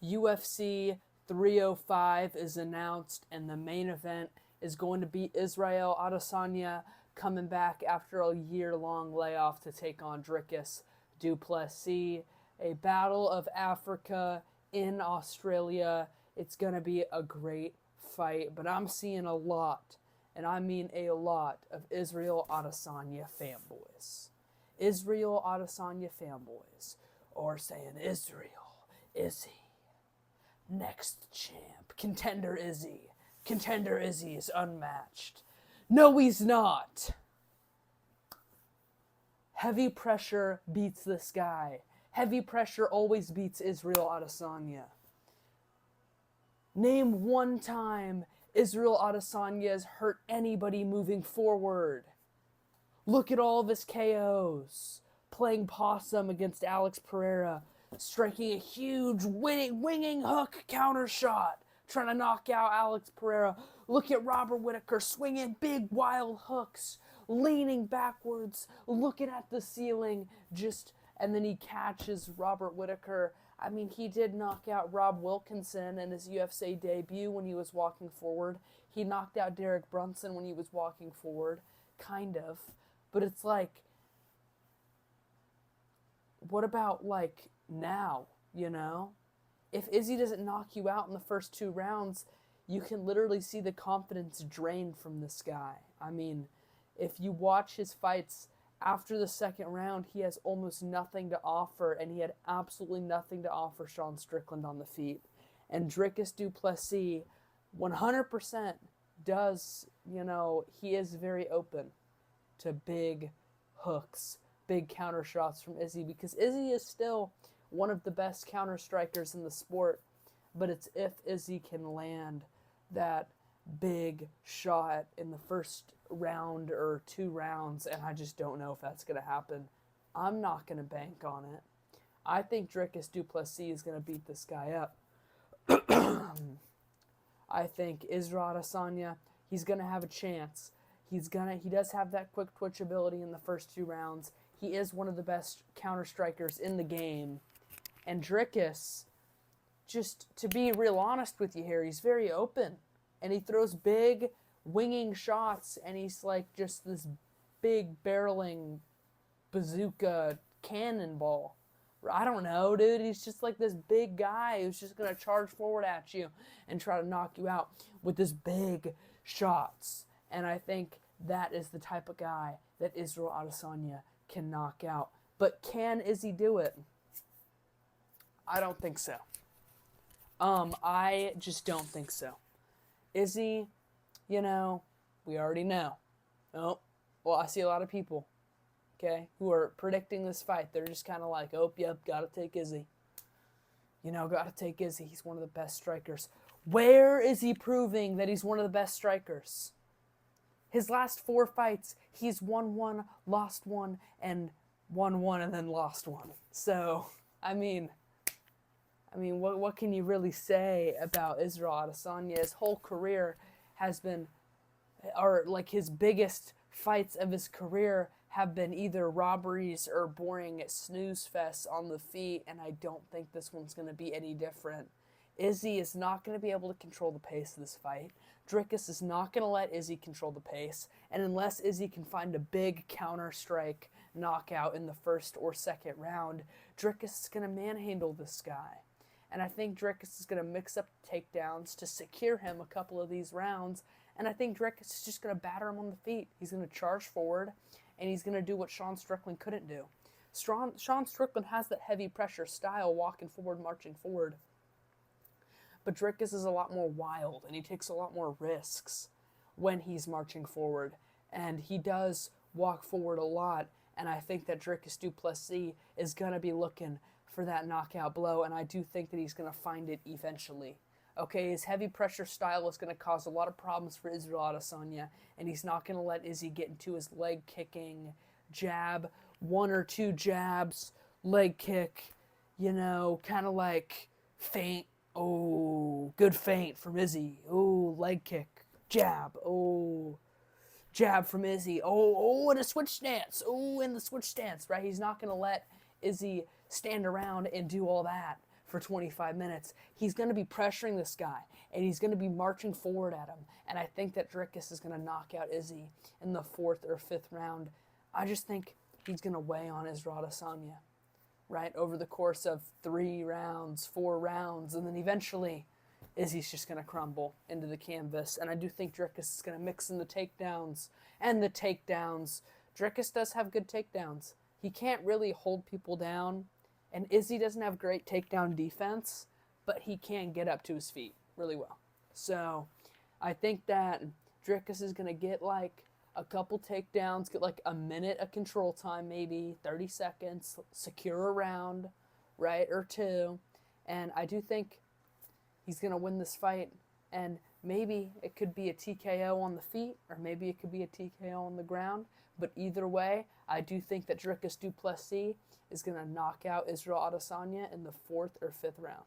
UFC 305 is announced, and the main event is going to be Israel Adesanya coming back after a year-long layoff to take on Dricus Du Plessis. A battle of Africa in Australia. It's going to be a great fight, but I'm seeing a lot, and I mean a lot, of Israel Adesanya fanboys. Israel Adesanya fanboys are saying, Israel, Izzy, next champ, contender Izzy. Contender Izzy is unmatched. No, he's not. Heavy pressure beats this guy. Heavy pressure always beats Israel Adesanya. Name one time Israel Adesanya has hurt anybody moving forward. Look at all of his KOs. Playing possum against Alex Pereira. Striking a huge winging hook counter shot. Trying to knock out Alex Pereira. Look at Robert Whittaker swinging big wild hooks. Leaning backwards. Looking at the ceiling. And then he catches Robert Whittaker. I mean, he did knock out Rob Wilkinson in his UFC debut when he was walking forward. He knocked out Derek Brunson when he was walking forward. Kind of. But it's like, what about, like, now, you know? If Izzy doesn't knock you out in the first 2 rounds, you can literally see the confidence drain from this guy. I mean, if you watch his fights after the second round, he has almost nothing to offer, and he had absolutely nothing to offer Sean Strickland on the feet. And Dricus Du Plessis 100% does, he is very open to big hooks, big counter shots from Izzy, because Izzy is still one of the best counter strikers in the sport, but it's if Izzy can land that big shot in the first round or 2 rounds, and I just don't know if that's going to happen. I'm not going to bank on it. I think Dricus Du Plessis is going to beat this guy up. I think Israel Adesanya, he's going to have a chance. He does have that quick twitch ability in the first 2 rounds. He is one of the best counter strikers in the game. And Dricus, just to be real honest with you here, he's very open. And he throws big winging shots, and he's like just this big barreling bazooka cannonball. I don't know, dude. He's just like this big guy who's just going to charge forward at you and try to knock you out with this big shots. And I think that is the type of guy that Israel Adesanya can knock out. But can Izzy do it? I don't think so. I just don't think so. Izzy, we already know. Oh, well, I see a lot of people, who are predicting this fight. They're just kind of like, oh, yep, gotta take Izzy. Gotta take Izzy. He's one of the best strikers. Where is he proving that he's one of the best strikers? His last 4 fights, he's won 1, lost 1, and won 1, and then lost 1. So, I mean, what can you really say about Israel Adesanya? His whole career has been, or like his biggest fights of his career have been either robberies or boring snooze fests on the feet, and I don't think this one's going to be any different. Izzy is not going to be able to control the pace of this fight. Dricus is not going to let Izzy control the pace, and unless Izzy can find a big counter strike knockout in the first or second round, Dricus is going to manhandle this guy. And I think Dricus is going to mix up takedowns to secure him a couple of these rounds. And I think Dricus is just going to batter him on the feet. He's going to charge forward, and he's going to do what Sean Strickland couldn't do. Sean Strickland has that heavy pressure style, walking forward, marching forward. But Dricus is a lot more wild, and he takes a lot more risks when he's marching forward. And he does walk forward a lot, and I think that Dricus Du Plessis is going to be looking for that knockout blow, and I do think that he's going to find it eventually. His heavy pressure style is going to cause a lot of problems for Israel Adesanya, and he's not going to let Izzy get into his leg kicking jab, 1 or 2 jabs, leg kick, kind of like feint. Oh, good feint from Izzy. Oh, leg kick, jab. Oh, jab from Izzy. Oh, and a switch stance. Oh, and the switch stance, right? He's not going to let Izzy stand around and do all that. for 25 minutes. He's going to be pressuring this guy, and he's going to be marching forward at him. And I think that Dricus is going to knock out Izzy in the 4th or 5th round. I just think he's going to weigh on Israel Adesanya, right, over the course of 3 rounds, 4 rounds, and then eventually Izzy's just going to crumble into the canvas. And I do think Dricus is going to mix in the takedowns and the takedowns. Dricus does have good takedowns. He can't really hold people down, and Izzy doesn't have great takedown defense, but he can get up to his feet really well. So I think that Dricus is going to get like a couple takedowns, get like a minute of control time, maybe 30 seconds, secure a round, right, or 2. And I do think he's going to win this fight, and maybe it could be a TKO on the feet, or maybe it could be a TKO on the ground. But either way, I do think that Dricus Du Plessis is going to knock out Israel Adesanya in the 4th or 5th round.